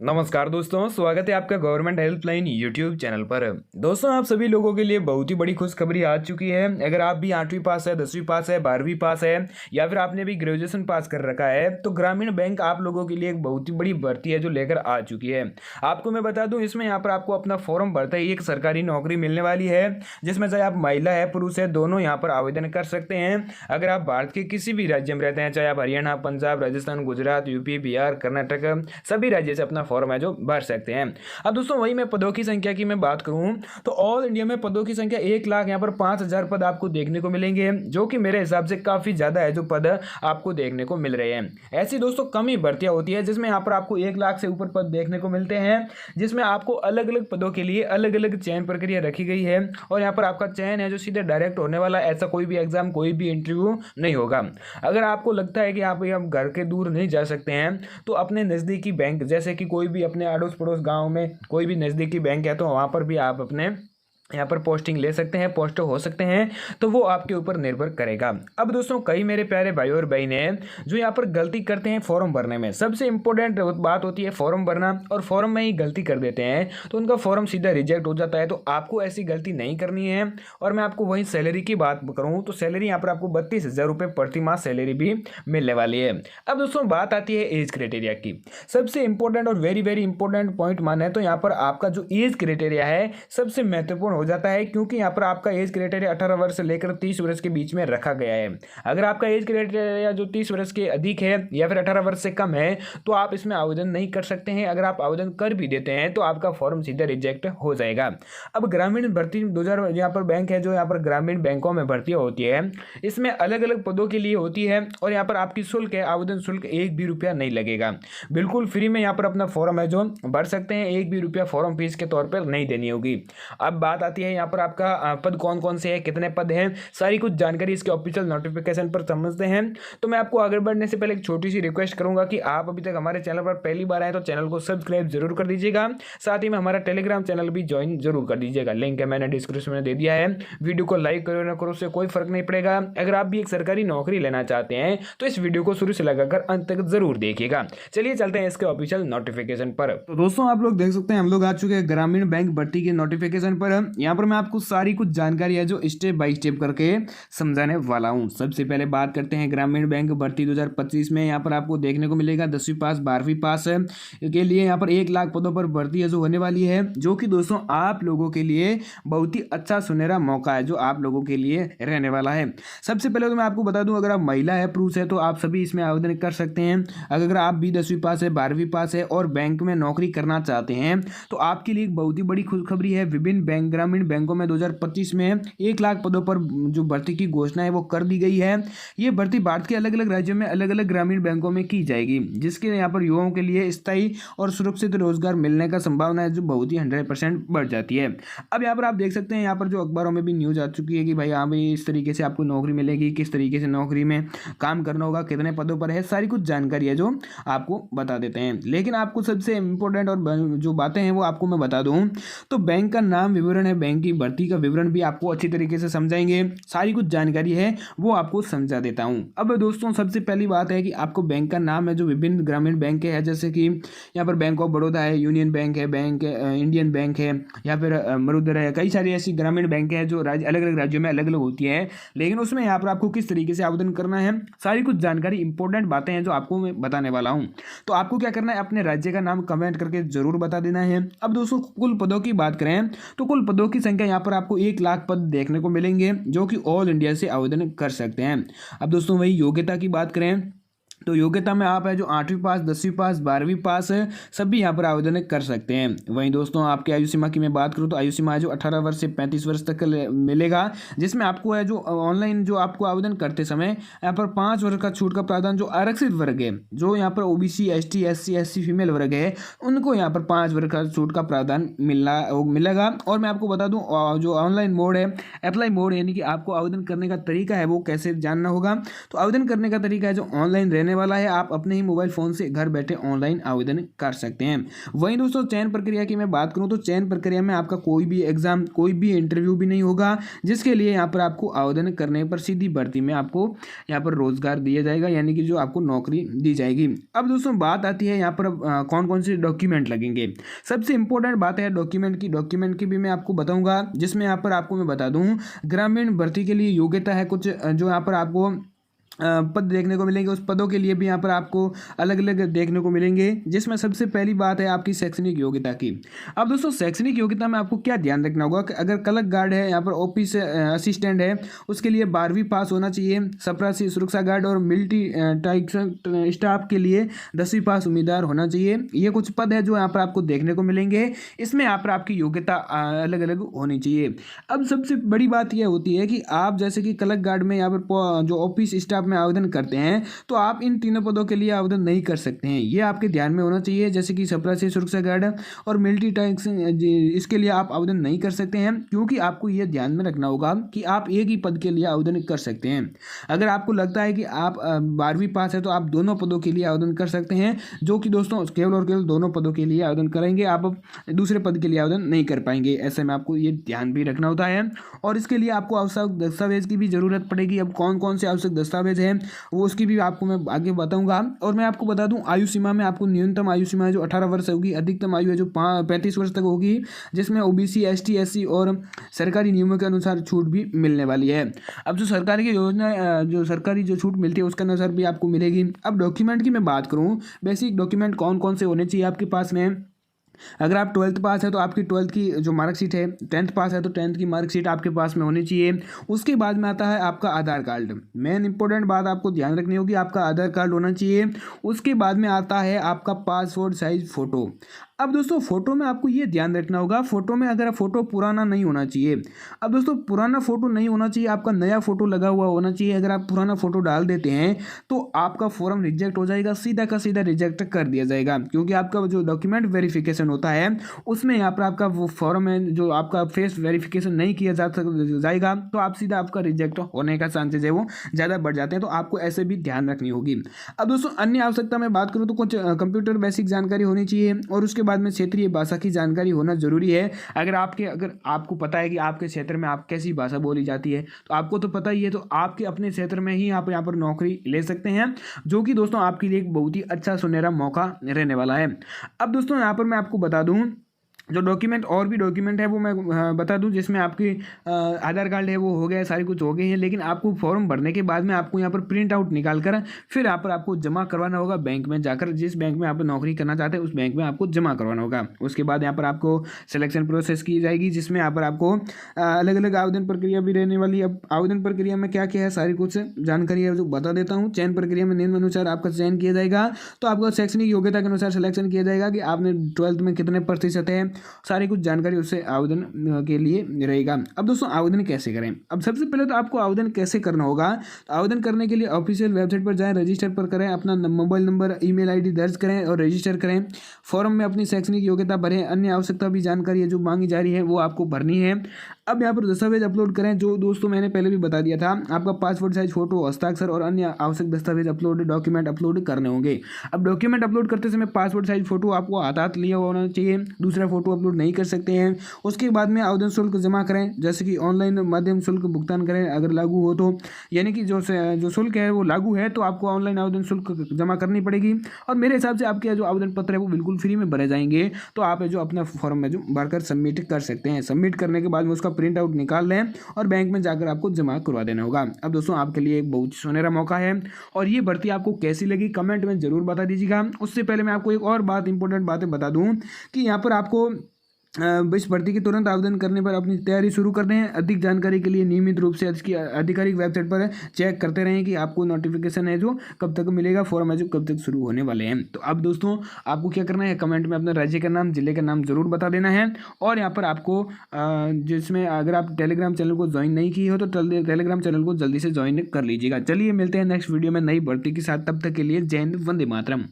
नमस्कार दोस्तों, स्वागत है आपका गवर्नमेंट हेल्पलाइन यूट्यूब चैनल पर। दोस्तों, आप सभी लोगों के लिए बहुत ही बड़ी खुशखबरी आ चुकी है। अगर आप भी 8वीं पास है, 10वीं पास है, 12वीं पास है या फिर आपने भी ग्रेजुएशन पास कर रखा है, तो ग्रामीण बैंक आप लोगों के लिए एक बहुत ही बड़ी भर्ती है जो लेकर आ चुकी है। आपको मैं बता दूं, इसमें यहाँ पर आपको अपना फॉर्म भरते ही एक सरकारी नौकरी मिलने वाली है, जिसमें चाहे आप महिला है पुरुष है, दोनों यहाँ पर आवेदन कर सकते हैं। अगर आप भारत के किसी भी राज्य में रहते हैं, चाहे आप हरियाणा, पंजाब, राजस्थान, गुजरात, यूपी, बिहार, कर्नाटक, सभी राज्य से अपना फॉर्म है जो भर सकते हैं। अब दोस्तों, वही मैं पदों की संख्या की मैं बात करूं तो ऑल इंडिया में पदों की संख्या 1 लाख यहाँ पर 5,000 पद आपको देखने को मिलेंगे, जो कि मेरे हिसाब से काफी ज्यादा है जो पद आपको देखने को मिल रहे हैं। ऐसी दोस्तों कम ही भर्तियां होती है जिसमें यहाँ पर आपको 1 लाख से ऊपर पद देखने को मिलते हैं, जिसमें आपको अलग अलग पदों के लिए अलग अलग चयन प्रक्रिया रखी गई है और यहाँ पर आपका चयन है जो सीधे डायरेक्ट होने वाला, ऐसा कोई भी एग्जाम कोई भी इंटरव्यू नहीं होगा। अगर आपको लगता है कि आप घर के दूर नहीं जा सकते हैं, तो अपने नज़दीकी बैंक, जैसे कि कोई भी अपने अड़ोस पड़ोस गांव में कोई भी नज़दीकी बैंक है, तो वहाँ पर भी आप अपने यहाँ पर पोस्टिंग ले सकते हैं, पोस्ट हो सकते हैं, तो वो आपके ऊपर निर्भर करेगा। अब दोस्तों, कई मेरे प्यारे भाई और बहन हैं जो यहाँ पर गलती करते हैं फॉर्म भरने में। सबसे इंपॉर्टेंट बात होती है फॉर्म भरना, और फॉर्म में ही गलती कर देते हैं तो उनका फॉर्म सीधा रिजेक्ट हो जाता है। तो आपको ऐसी गलती नहीं करनी है। और मैं आपको वही सैलरी की बात करूँ तो सैलरी यहाँ पर आपको 32,000 रुपये प्रति माह सैलरी भी मिलने वाली है। अब दोस्तों, बात आती है एज क्राइटेरिया की। सबसे इंपॉर्टेंट और वेरी वेरी इंपॉर्टेंट पॉइंट माने तो यहाँ पर आपका जो एज क्राइटेरिया है सबसे महत्वपूर्ण हो जाता है, क्योंकि यहाँ पर आपका एज क्राइटेरिया 18 वर्ष से लेकर 30 वर्ष के बीच में रखा गया है। अगर आपका एज क्राइटेरिया जो 30 वर्ष के अधिक है या फिर 18 वर्ष से कम है, तो आप इसमें आवेदन नहीं कर सकते हैं। अगर आप आवेदन कर भी देते हैं तो आपका फॉर्म सीधा रिजेक्ट हो जाएगा। अब ग्रामीण भर्ती 2000 यहाँ पर बैंक है जो यहाँ पर ग्रामीण बैंकों में भर्तियाँ होती है, इसमें अलग अलग पदों के लिए होती है और यहाँ पर आपकी शुल्क है, आवेदन शुल्क 1 भी रुपया नहीं लगेगा। बिल्कुल फ्री में यहाँ पर अपना फॉर्म है जो भर सकते हैं, 1 भी रुपया फॉर्म फीस के तौर पर नहीं देनी होगी। अब बात आती है यहाँ पर आपका पद कौन कौन से हैं, कितने पद हैं, सारी कुछ जानकारी इसके ऑफिशियल नोटिफिकेशन पर समझते हैं। तो मैं आपको आगे बढ़ने से पहले एक छोटी सी रिक्वेस्ट करूंगा कि आप अभी तक हमारे चैनल पर पहली बार आए तो चैनल को सब्सक्राइब जरूर कर दीजिएगा। साथ ही में हमारा टेलीग्राम चैनल भी ज्वाइन जरूर कर दीजिएगा, लिंक है मैंने डिस्क्रिप्शन में दे दिया है। वीडियो को लाइक करो ना करो, उससे कोई फर्क नहीं पड़ेगा। अगर आप भी एक सरकारी नौकरी लेना चाहते हैं तो इस वीडियो को शुरू से लगाकर अंत तक जरूर देखिएगा। चलिए चलते हैं इसके ऑफिशियल नोटिफिकेशन पर। तो दोस्तों, आप लोग देख सकते हैं हम लोग आ चुके हैं ग्रामीण बैंक भर्ती के नोटिफिकेशन पर। यहाँ पर मैं आपको सारी कुछ जानकारी है जो स्टेप बाय स्टेप करके समझाने वाला हूं। सबसे पहले बात करते हैं ग्रामीण बैंक भर्ती 2025 में। यहाँ पर आपको देखने को मिलेगा 10वीं पास 12वीं पास के लिए यहाँ पर 1 लाख पदों पर भर्ती है जो होने वाली है, जो कि दोस्तों आप लोगों के लिए बहुत ही अच्छा सुनहरा मौका है जो आप लोगों के लिए रहने वाला है। सबसे पहले तो मैं आपको बता दूं, अगर आप महिला है पुरुष है तो आप सभी इसमें आवेदन कर सकते हैं। अगर आप भी 10वीं पास है 12वीं पास है और बैंक में नौकरी करना चाहते हैं तो आपके लिए एक बहुत ही बड़ी खुशखबरी है। विभिन्न बैंक ग्रामीण बैंकों में 2025 में 1 लाख पदों पर जो भर्ती की घोषणा है वो कर दी गई है। ये भर्ती भारत के अलग अलग राज्यों में अलग अलग ग्रामीण बैंकों में की जाएगी, जिसके यहाँ पर युवाओं के लिए स्थायी और सुरक्षित रोजगार मिलने का संभावना है जो बहुत ही 100% बढ़ जाती है। अब यहाँ पर आप देख सकते हैं, यहाँ पर जो अखबारों में भी न्यूज आ चुकी है कि भाई हाँ भाई इस तरीके से आपको नौकरी मिलेगी, किस तरीके से नौकरी में काम करना होगा, कितने पदों पर है, सारी कुछ जानकारी है जो आपको बता देते हैं। लेकिन आपको सबसे इंपॉर्टेंट और जो बातें हैं वो आपको मैं बता दूं, तो बैंक का नाम विवरण है, बैंक की भर्ती का विवरण भी आपको अच्छी तरीके से समझाएंगे, सारी कुछ जानकारी है वो आपको समझा देता हूं। अब दोस्तों, सबसे पहली बात है कि आपको बैंक का नाम है जो विभिन्न ग्रामीण बैंक है, जैसे कि यहाँ पर बैंक ऑफ बड़ौदा है, यूनियन बैंक है, बैंक इंडियन बैंक है, या फिर मरुद्रा है, कई सारी ऐसी ग्रामीण बैंक है जो अलग अलग राज्यों में अलग अलग होती है। लेकिन उसमें यहाँ पर आपको किस तरीके से आवेदन करना है, सारी कुछ जानकारी इंपॉर्टेंट बातें हैं जो आपको मैं बताने वाला हूँ। तो आपको क्या करना है, अपने राज्य का नाम कमेंट करके जरूर बता देना है। अब दोस्तों, कुल पदों की बात करें तो कुल पदों की संख्या यहाँ पर आपको 1 लाख पद देखने को मिलेंगे जो कि ऑल इंडिया से आवेदन कर सकते हैं। अब दोस्तों, वही योग्यता की बात करें तो योग्यता में आप है जो 8वीं पास 10वीं पास 12वीं पास है, सभी यहाँ पर आवेदन कर सकते हैं। वहीं दोस्तों, आपकी आयु सीमा की मैं बात करूँ तो आयु सीमा है जो 18 वर्ष से 35 वर्ष तक मिलेगा, जिसमें आपको है जो ऑनलाइन जो आपको आवेदन करते समय यहाँ पर 5 वर्ष का छूट का प्रावधान जो आरक्षित वर्ग है, जो यहाँ पर OBC ST SC SC female वर्ग है, उनको यहाँ पर 5 वर्ष का छूट का प्रावधान मिलेगा। और मैं आपको बता दूँ, जो ऑनलाइन मोड है, अप्लाई मोड, यानी कि आपको आवेदन करने का तरीका है वो कैसे जानना होगा। तो आवेदन करने का तरीका है जो ऑनलाइन रहने रहने वाला है। आप अपने ही मोबाइल फ़ोन से घर बैठे ऑनलाइन आवेदन कर सकते हैं। वहीं दोस्तों चयन प्रक्रिया की मैं बात करूं तो चयन प्रक्रिया में आपका कोई भी एग्जाम, कोई भी इंटरव्यू भी नहीं होगा, जिसके लिए यहाँ पर आपको आवेदन करने पर सीधी भर्ती में आपको यहाँ पर रोजगार दिया जाएगा, यानी कि जो आपको नौकरी दी जाएगी। अब दोस्तों बात आती है यहाँ पर कौन कौन से डॉक्यूमेंट लगेंगे। सबसे इंपॉर्टेंट बात है डॉक्यूमेंट की भी मैं आपको बताऊंगा, जिसमें यहाँ पर आपको मैं बता दूं ग्रामीण भर्ती के लिए योग्यता है कुछ जो यहाँ पर आपको पद देखने को मिलेंगे। उस पदों के लिए भी यहाँ पर आपको अलग अलग देखने को मिलेंगे, जिसमें सबसे पहली बात है आपकी शैक्षणिक योग्यता की। अब दोस्तों शैक्षणिक योग्यता में आपको क्या ध्यान रखना होगा कि अगर क्लर्क गार्ड है, यहाँ पर ऑफिस असिस्टेंट है, उसके लिए 12वीं पास होना चाहिए। चपरासी सुरक्षा गार्ड और मिलिट्री स्टाफ के लिए 10वीं पास उम्मीदवार होना चाहिए। ये कुछ पद है जो यहाँ पर आपको देखने को मिलेंगे। इसमें यहाँ पर आपकी योग्यता अलग अलग होनी चाहिए। अब सबसे बड़ी बात यह होती है कि आप जैसे कि क्लर्क गार्ड में यहाँ पर जो ऑफिस स्टाफ में आवेदन करते हैं, तो आप इन तीनों पदों के लिए आवेदन नहीं कर सकते हैं। ये आपके ध्यान में होना चाहिए। जैसे कि चपरासी सुरक्षा गार्ड और मिलिट्री टैक्स, इसके लिए आप आवेदन नहीं कर सकते हैं, क्योंकि आपको ये ध्यान में रखना होगा कि आप एक ही पद के लिए आवेदन कर सकते हैं। अगर आपको लगता है कि आप 12वीं पास है तो आप दोनों पदों के लिए आवेदन कर सकते हैं, जो कि दोस्तों केवल और केवल दोनों पदों के लिए आवेदन करेंगे, आप दूसरे पद के लिए आवेदन नहीं कर पाएंगे। ऐसे में आपको ये ध्यान भी रखना होता है। और इसके लिए आपको आवश्यक दस्तावेज की भी जरूरत पड़ेगी। अब कौन कौन से आवश्यक दस्तावेज हैं वो उसकी भी आपको मैं आगे बताऊंगा। और मैं आपको बता दूं आयु सीमा में आपको न्यूनतम आयु सीमा है जो 18 वर्ष होगी, अधिकतम आयु है जो 35 वर्ष तक होगी, जिसमें ओबीसी, एसटी, एससी और सरकारी नियमों के अनुसार छूट भी मिलने वाली है। अब जो सरकारी की योजना, जो सरकारी जो छूट मिलती है उसके अनुसार भी आपको मिलेगी। अब डॉक्यूमेंट की मैं बात करूँ, बेसिक डॉक्यूमेंट कौन कौन से होने चाहिए आपके पास में। अगर आप 12th पास है तो आपकी 12th की जो मार्कशीट है, 10th पास है तो 10th की मार्कशीट आपके पास में होनी चाहिए। उसके बाद में आता है आपका आधार कार्ड। मेन इंपॉर्टेंट बात आपको ध्यान रखनी होगी, आपका आधार कार्ड होना चाहिए। उसके बाद में आता है आपका पासपोर्ट साइज फ़ोटो। अब दोस्तों फोटो में आपको ये ध्यान रखना होगा, फोटो में अगर फोटो पुराना नहीं होना चाहिए। अब दोस्तों पुराना फोटो नहीं होना चाहिए, आपका नया फोटो लगा हुआ होना चाहिए। अगर आप पुराना फोटो डाल देते हैं तो आपका फॉर्म रिजेक्ट हो जाएगा, सीधा का सीधा रिजेक्ट कर दिया जाएगा, क्योंकि आपका जो डॉक्यूमेंट वेरिफिकेशन होता है उसमें यहाँ पर आपका वो फॉर्म है जो आपका फेस वेरिफिकेशन नहीं किया जाएगा, तो आप सीधा आपका रिजेक्ट होने का चांसेज है वो ज़्यादा बढ़ जाते हैं। तो आपको ऐसे भी ध्यान रखनी होगी। अब दोस्तों अन्य आवश्यकता में बात करूँ तो कुछ कंप्यूटर बेसिक जानकारी होनी चाहिए, और उसके बाद में क्षेत्रीय भाषा की जानकारी होना जरूरी है। अगर आपको पता है कि आपके क्षेत्र में आप कैसी भाषा बोली जाती है, तो आपको तो पता ही है, तो आपके अपने क्षेत्र में ही आप यहाँ पर नौकरी ले सकते हैं, जो कि दोस्तों आपके लिए एक बहुत ही अच्छा सुनहरा मौका रहने वाला है। अब दोस्तों यहाँ पर मैं आपको बता दूं जो डॉक्यूमेंट और भी डॉक्यूमेंट है वो मैं बता दूं, जिसमें आपकी आधार कार्ड है वो हो गया, सारी कुछ हो गई है, लेकिन आपको फॉर्म भरने के बाद में आपको यहाँ पर प्रिंट आउट निकाल कर फिर यहाँ पर आपको जमा करवाना होगा बैंक में जाकर। जिस बैंक में आप नौकरी करना चाहते हैं उस बैंक में आपको जमा करवाना होगा। उसके बाद यहाँ पर आपको सिलेक्शन प्रोसेस की जाएगी, जिसमें यहाँ पर आपको अलग अलग आवेदन प्रक्रिया भी रहने वाली है। अब आवेदन प्रक्रिया में क्या क्या है सारी कुछ जानकारी है जो बता देता हूँ। चयन प्रक्रिया में निम्नानुसार आपका चयन किया जाएगा, तो आपका शैक्षणिक योग्यता के अनुसार सिलेक्शन किया जाएगा कि आपने 12th में कितने प्रतिशत है, सारी कुछ जानकारी उससे आवेदन के लिए रहेगा। अब दोस्तों आवेदन कैसे करें। अब सबसे पहले तो आपको आवेदन कैसे करना होगा, तो आवेदन करने के लिए ऑफिशियल वेबसाइट पर जाएं, रजिस्टर पर करें, अपना मोबाइल नंबर, ईमेल आईडी दर्ज करें और रजिस्टर करें। फॉर्म में अपनी शैक्षणिक योग्यता भरें, अन्य आवश्यकता भी जानकारी है जो मांगी जा रही है वो आपको भरनी है। अब यहाँ पर दस्तावेज अपलोड करें, जो दोस्तों मैंने पहले भी बता दिया था, आपका पासपोर्ट साइज फोटो, हस्ताक्षर और अन्य आवश्यक दस्तावेज डॉक्यूमेंट अपलोड करने होंगे। अब डॉक्यूमेंट अपलोड करते समय पासपोर्ट साइज फोटो आपको हाथ लिया होना चाहिए, दूसरा फोटो अपलोड नहीं कर सकते हैं। उसके बाद में आवेदन शुल्क जमा करें, जैसे कि ऑनलाइन माध्यम शुल्क भुगतान करें अगर लागू हो तो, यानी कि जो शुल्क है वो लागू है तो आपको ऑनलाइन आवेदन शुल्क जमा करनी पड़ेगी। और मेरे हिसाब से आपके जो आवेदन पत्र है वो बिल्कुल फ्री में भरे जाएंगे, तो आप जो अपना फॉर्म में जो भरकर सबमिट कर सकते हैं। सबमिट करने के बाद में उसका प्रिंट आउट निकाल लें और बैंक में जाकर आपको जमा करवा देना होगा। अब दोस्तों आपके लिए एक बहुत सुनहरा मौका है, और ये भर्ती आपको कैसी लगी कमेंट में जरूर बता दीजिएगा। उससे पहले मैं आपको एक और इंपॉर्टेंट बातें बता दूं कि यहाँ पर आपको इस भर्ती के तुरंत आवेदन करने पर अपनी तैयारी शुरू कर दें। अधिक जानकारी के लिए नियमित रूप से इसकी आधिकारिक वेबसाइट पर चेक करते रहें कि आपको नोटिफिकेशन है जो कब तक मिलेगा, फॉर्म है जो कब तक शुरू होने वाले हैं। तो अब दोस्तों आपको क्या करना है, कमेंट में अपने राज्य का नाम, जिले का नाम जरूर बता देना है। और यहाँ पर आपको जिसमें अगर आप टेलीग्राम चैनल को ज्वाइन नहीं किए हो तो टेलीग्राम चैनल को जल्दी से ज्वाइन कर लीजिएगा। चलिए मिलते हैं नेक्स्ट वीडियो में नई भर्ती के साथ, तब तक के लिए जय हिंद, वंदे मातरम।